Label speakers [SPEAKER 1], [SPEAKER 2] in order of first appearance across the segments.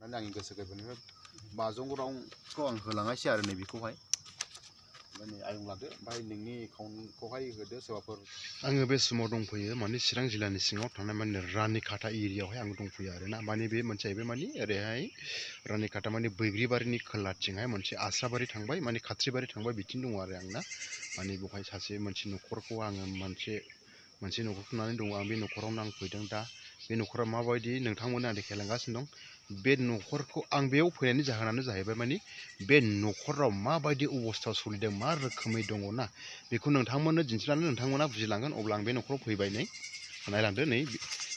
[SPEAKER 1] Nanti angin goso goso bazong raungखौ आं होलाङासै आरो नै बेखौहाय माने आयं लादो ओमफ्राय नोंनि एकाउन्टखौहाय होदो सोरबाफोर आङो बे समाव दंफैयो माने चिरां जिल्लानि सिङाव थानाय माने रानिखाता एरियायावहाय आं दंफैयो आरोना माने बे मोनसे जाहैबाय माने ओरैहाय रानिखाता माने बैग्रिबारिनि खोलाथिंहाय मोनसे आस्राबारि थांबाय माने खाथ्रिबारि थांबाय बिथिं दङ आरो आंना माने बेवहाय सासे मोनसे न'खरखौ आङो मोनसे न'खरखौ नुनानै दङ आं बे न'खरावनो आं फैदों दा बे न'खरा माबायदि नोंथांमोना देखायलांगासिनो दं बे न'खरखौ आं बेयाव फैनायनि जाहोनानो जाहैबाय माने बे न'खराव माबायदि अबस्थायाव सोलिदों मा रोखोमै दङ ना बेखौ नोंथांमोननो दिन्थिनानै नोंथांमोना बुजिलांगोन अब्ला आं बे न'खराव फैबाय नै नायलांदो नै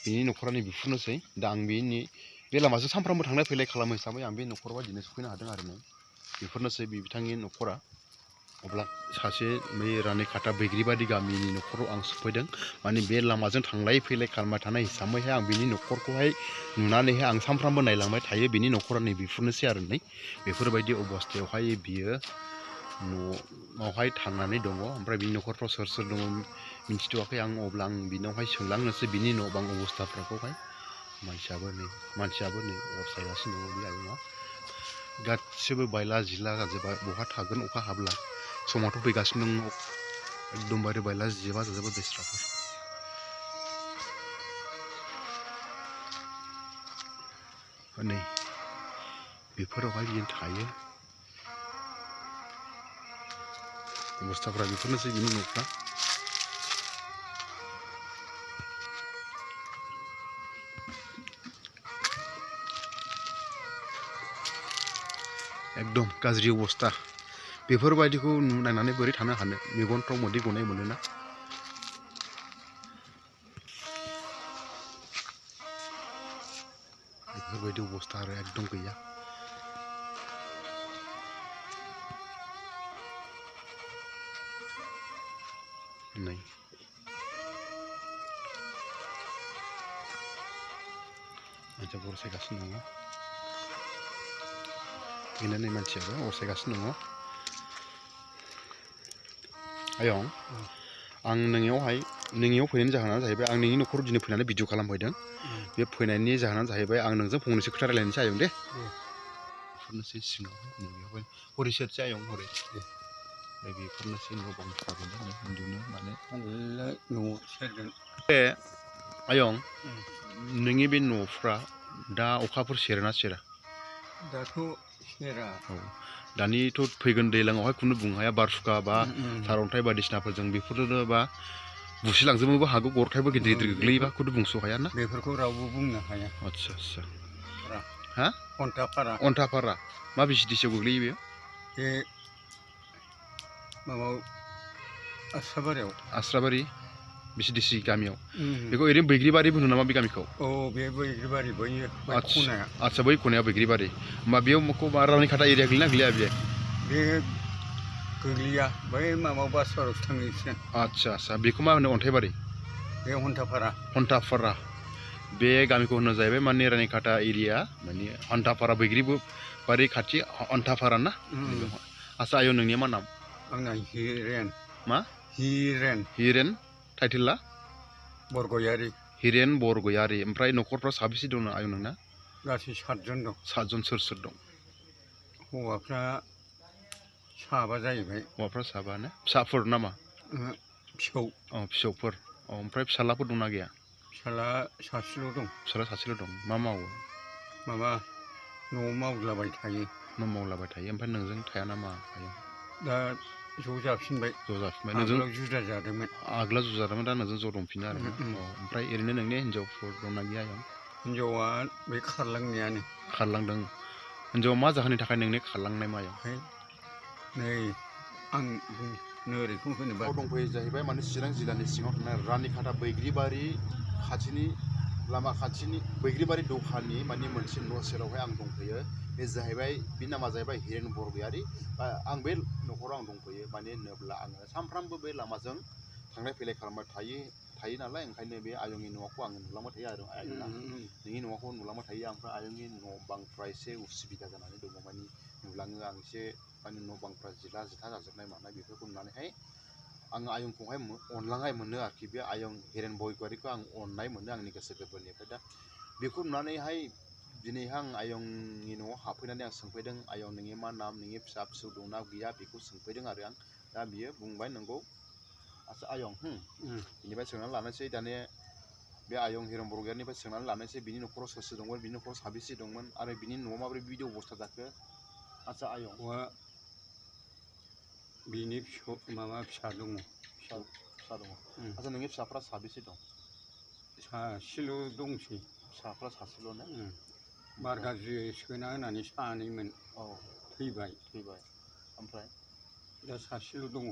[SPEAKER 1] बिनि न'खरा नै बेफोरनोसै दा आं बे लामाजों सानफ्रामबो थांलाय फैलाय खालामो हिसाबै आं बे न'खराव दिनै सफैनो हादों आरो नै बेफोरनोसै बिथांनि न'खरा अब्ला सासे बै रानिखाता बैग्रिबारि गामिनि न'खराव आं सफैदों माने बे लामाजों थांलाय फैलाय खालामबाय थानाय हिसाबैहाय आं बिनि न'खरखौहाय नुनानैहाय आं सानफ्रामबो नायलांबाय थायो बिनि न'खरा नै बेफोरनोसै आरो नै बेफोरबायदि अबस्थायावहाय बियो न'आवहाय थांनानै दङ ओमफ्राय बिनि न'खरफ्राव सोर सोर दङ मिन्थिथ'वाखै आं अब्ला आं बिनावहाय सोंलांनोसै बिनि न' बां अबस्थाफोरखौहाय मानसियाबो नै अर सायगासिनो दङ बे आयंआ गासिबो बायला जिला जाजोब्बाय बहा थागोन अखा हाब्ला समावथ' फैगासिनो दङ एकदमबारे बायला जिला जाजोब्बाय बेस्राफोर नै बेफोरावहाय बिदिनो थायो अबस्थाफ्रा बेफोरनोसै बिनि न'फ्रा एकदम गाज्रि अबस्था बेफोरबायदिखौ नायनानै बोरै थानो हानो मेगनफ्राव मोदै गनाय मोनोना बेफोरबायदि अबस्था आरो एकदम गैया नै मानसिया अर सायगासिनो दङ बेनो नै मानसियाबो अर सायगासिनो दङ आयं आं नोंनियाव फैनायनि जाहोनानो जाहैबाय आं नोंनि न'खराव दिनै फैनानै भिडिअ खालामफैदों बे फैनायनि जाहोनानो जाहैबाय आं नोंजों फंनैसो खोथा रायलायनोसै आयं दे बेफोरनोसै सिङाव नैबेयावहाय हरै सेरसै आयं हरै दे बेफोरनोसै न' बांफ्राबो उन्दुनो माने न'आव सेरगोन ए आयं नोंनि बे न'फ्रा दा अखाफोर सेरोना सेरा
[SPEAKER 2] दाथ' सेरा
[SPEAKER 1] औ दानिथ' फैगोन दैज्लाङावहाय खुनु बुंनो हाया बारहुंखा बा सारअन्थाइ बायदिसिनाफोरजों बेफोरनो बा बुसिलांजोबनोबो हागौ गरखायबो गिदिर गिदिर गोग्लैयोबा खुनु बुंस' हाया ना
[SPEAKER 2] बेफोरखौ रावबो बुंनो हाया
[SPEAKER 1] आच्छा
[SPEAKER 2] हा अन्थापारा
[SPEAKER 1] मा बिसिदिसोआव गोग्लैयो बेयो
[SPEAKER 2] बे माबायाव
[SPEAKER 1] आस्राबारि बिसिदिसि गामियाव बेखौ ओरैनो बैग्रिबारिबो होनो नामा बे गामिखौ
[SPEAKER 2] औ बे बैग्रिबारि बै खनाया
[SPEAKER 1] आच्छा बै खनाया बैग्रिबारि होमबा बेयाव रानिखाता एरिया गोलैना गोलैया
[SPEAKER 2] बे गोग्लैया बै माबायाव बासपारायावसो थाङो एसे
[SPEAKER 1] आच्छा बेखौ मा होनो अन्थाइबारि
[SPEAKER 2] बे हन्टापारा
[SPEAKER 1] बे गामिखौ होनो जाहैबाय माने रानिखाता एरिया माने हन्टापारा बैग्रिबारि खाथि हन्टापारा ना आच्छा आयं नोंनिया मा नाम
[SPEAKER 2] आंना हिरेन
[SPEAKER 1] मा हिरेन टाइटेला
[SPEAKER 2] बरगयारी
[SPEAKER 1] हिरेन बरगयारी ओमफ्राय न'खरफ्राव साबेसे दं आयं नोंना
[SPEAKER 2] गासै 7 जन दं
[SPEAKER 1] 7 जन सोर दं
[SPEAKER 2] हौवाफ्रा साबा जाहैबाय
[SPEAKER 1] हौवाफ्रा साबाना फिसाफोर नामा फिसौफोर ओमफ्राय फिसालाफोर दंना गैया
[SPEAKER 2] फिसाला सासेल' दं
[SPEAKER 1] मा मावो
[SPEAKER 2] माबा न'आव मावलाबाय थायो
[SPEAKER 1] ओमफ्राय नोंजों थाया नामा
[SPEAKER 2] दा ज' जाफिनबाय
[SPEAKER 1] नोंजों
[SPEAKER 2] जुदा जादोंमोन
[SPEAKER 1] आगोला जुदा जादोंमोन दा नोंजों ज' दंफिनो आरो ओमफ्राय ओरैनो नोंनि हिन्जावफोर दंना गैया आयं
[SPEAKER 2] हिन्जावा बे खारलांनायानो
[SPEAKER 1] खारलांदों हिन्जावा मा जाहोननि थाखाय नोंनि खारलांनाय मायाव
[SPEAKER 2] नै आं ओरैखौ होनोबा
[SPEAKER 1] दंफैयो जाहैबाय माने चिरां जिल्लानि सिङाव थानाय रानिखाता बैग्रिबारि खाथिनि लामा खाथिनि बैग्रिबारि दखाननि माने मोनसे न' सेरावहाय आं दंफैयो बे जाहैबाय बिनि नामा जाहैबाय हिरेन बरगयारी आं बे न'खराव आं दंफैयो माने होनोब्ला आङो सानफ्रामबो बे लामाजों थांलाय फैलाय खालामबाय थायो नालाय ओंखायनो बे आयंनि न'खौ आङो नुलांबाय थायो आरो आयंना नोंनि न'खौ नुलांबाय थायो ओमफ्राय आयंनि न' बांफ्रा एसे उसुबिदा जानानै दङ माने नुलाङो आं एसे माने न' बांफ्रा जिला जिथा जाजोबनाय मानाय बेफोरखौ नुनानैहाय आङो आयंखौहाय अनलांनाय मोनो आरोखि बे आयं हिरेन बरगयारीखौ आं अननाय मोनो आंनि गोसो गोरबोनिफ्राय दा बेखौ नुनानैहाय दिनैहां आयंनि न'आव हाबफैनानै आं सोंफैदों आयं नोंनि मा नाम नोंनि फिसा फिसौ दंना गैया बेखौ सोंफैदों आरो आं दा बियो बुंबाय नंगौ आच्चा आयं बिनिफ्राय सोंनानै लानोसै दाने बे आयं हिरन बरगयारिनिफ्राय सोंनानै लानोसै बिनि न'खराव सोर सोर दंमोन बिनि न'खराव साबेसे दंमोन आरो बिनि न'आव माबोरै बिदि अबस्था जाखो आच्चा आयं
[SPEAKER 2] बिनि माबा फिसा दङ
[SPEAKER 1] फिसा दङ आच्चा नोंनि फिसाफ्रा साबेसे दं
[SPEAKER 2] सासेल' दंसै
[SPEAKER 1] फिसाफ्रा सासेल' ना
[SPEAKER 2] बार गाज्रि सोना होनानै सानैमोन थैबाय
[SPEAKER 1] ओमफ्राय
[SPEAKER 2] दा सासेल' दङ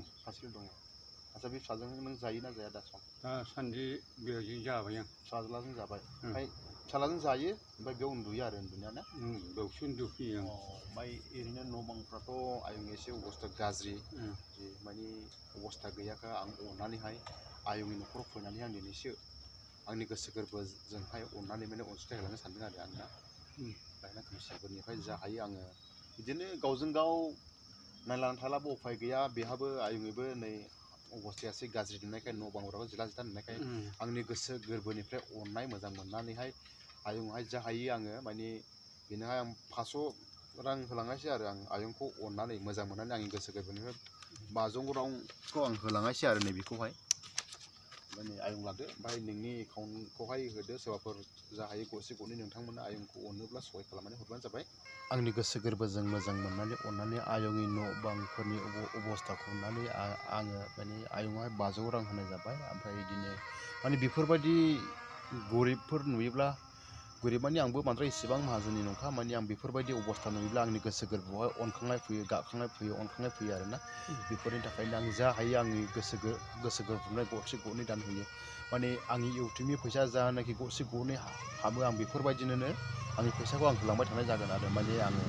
[SPEAKER 1] आच्चा बे फिसाजों नों जायोना जाया दा सम
[SPEAKER 2] दासान्दि बेजों जाबाय आं
[SPEAKER 1] फिसाज्लाजों जाबाय ओमफ्राय फिसाज्लाजों जायो ओमफ्राय बेयाव उन्दुयो आरो उन्दुनाया ना
[SPEAKER 2] बेयावसो उन्दुफैयो आं
[SPEAKER 1] ओमफ्राय ओरैनो न' बांफ्राथ' आयं एसे अबस्था गाज्रि जि माने अबस्था गैयाखा आं अननानैहाय आयंनि न'खराव फैनानै आं दिनैसो आंनि गोसो गोरबोजोंहाय अननानै माने अनसुंथाइ होलांनो सानदों आरो आं दा लायना खोमसिफोरनिफ्राय जा हायो आङो बिदिनो गावजों गाव नायलानानै थालाबो उफाय गैया बेहाबो आयंनिबो नै अबस्थाया एसे गाज्रि नुनायखाय न' बांफ्राबो जिला जिथा नुनायखाय आंनि गोसो गोरबोनिफ्राय अननाय मोजां मोननानैहाय आयंहाय जा हायो आङो माने बेनोहाय आं 500 रां होलांनायसै आरो आं आयंखौ अननानै मोजां मोननानै आंनि गोसो गोरबोनिफ्राय 500 रांखौ आं होलांनायसै आरो नैबेखौहाय माने आयं लादो ओमफ्राय नोंनि एकाउन्टखौहाय होदो सोरबाफोर जा हायो गरसे गरनै नोंथांमोना आयंखौ अनोब्ला सहाय खालामनानै हरबानो जाबाय आंनि गोसो गोरबोजों मोजां मोननानै अननानै आयंनि न' बांफोरनि अबस्थाखौ नुनानै आङो माने आयंआवहाय 500 रां होनाय जाबाय ओमफ्राय बिदिनो माने बेफोरबायदि गरिबफोर नुयोब्ला गरिब माने आंबो बांद्राय इसेबां माहाजोननि नंखा माने आं बेफोरबायदि अबस्था नुयोब्ला आंनि गोसो गोरबोआवहाय अनखांनाय फैयो गाबखांनाय फैयो अनखांनाय फैयो आरोना बेफोरनि थाखायनो आं जा हायो आंनि गोसो गोरबोनिफ्राय गरसे गरनै दान होयो माने आंनि इउटुबनि फैसा जानाखि गरसे गरनै हाबो आं बेफोरबायदिनो आंनि फैसाखौ आं होलांबाय थानाय जागोन आरो माने आङो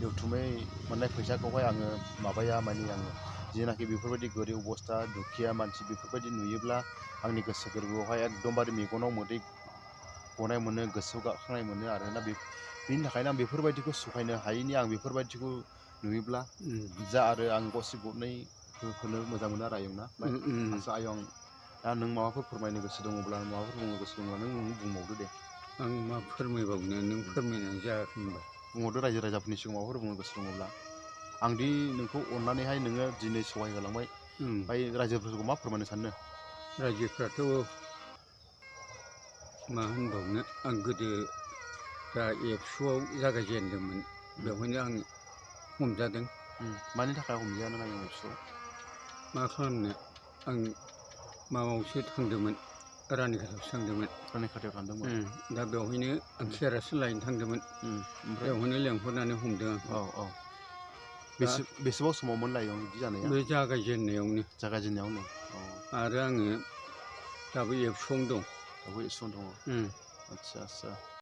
[SPEAKER 1] इउटुबै मोननाय फैसाखौहाय आङो माबाया माने आङो जेनाखि बेफोरबायदि गोरिब अबस्था दुखिया मानसि बेफोरबायदि नुयोब्ला आंनि गोसो गोरबोआवहाय एकदमबारे मेगनाव मोदै गनाय मोनो गोसोआव गाबखांनाय मोनो आरोना बेनि थाखायनो आं बेफोरबायदिखौ सहायनो हायैनि आं बेफोरबायदिखौ नुयोब्ला जा आरो आं गरसे गरनै होनो मोजां मोनो आरो आयं ना आच्चा आयं दा नों माबाफोर फोरमायनो गोसो दङब्ला माबाफोर बुंनो गोसो दङब्ला नों बुंबावदो दे
[SPEAKER 2] आं मा फोरमायबावनो नों फोरमायनाय जायाखै होनबा
[SPEAKER 1] बुंहरदो रायजो राजाफोरनि सिगाङाव माबाफोर बुंनो गोसो दङब्ला आंदि नोंखौ अननानैहाय नोङो दिनै सहाय होलांबाय ओमफ्राय रायजोफोरखौ मा फोरमायनो सानो
[SPEAKER 2] रायजोफ्राथ' मा होनबावनो आं गोदो जा एबसुआव जागायजेनदोंमोन बेवहायनो आं हमजादों
[SPEAKER 1] मानि थाखाय हमजाया नों आयं एबसुआव
[SPEAKER 2] मा खालामनो आं माबायावसो थांदोंमोन रानिखातायावसो थांदोंमोन
[SPEAKER 1] रानिखातायाव थांदोंमोन
[SPEAKER 2] दा बेवहायनो आं केरासिन लायनो थांदोंमोन बेवहायनो लेंहरनानै हमदों आंखौ
[SPEAKER 1] बेसेबां समावमोन आयं बिदि जानाया
[SPEAKER 2] बे जागायजेननायावनो आरो आङो दाबो एबसुआवनो दं
[SPEAKER 1] आच्चा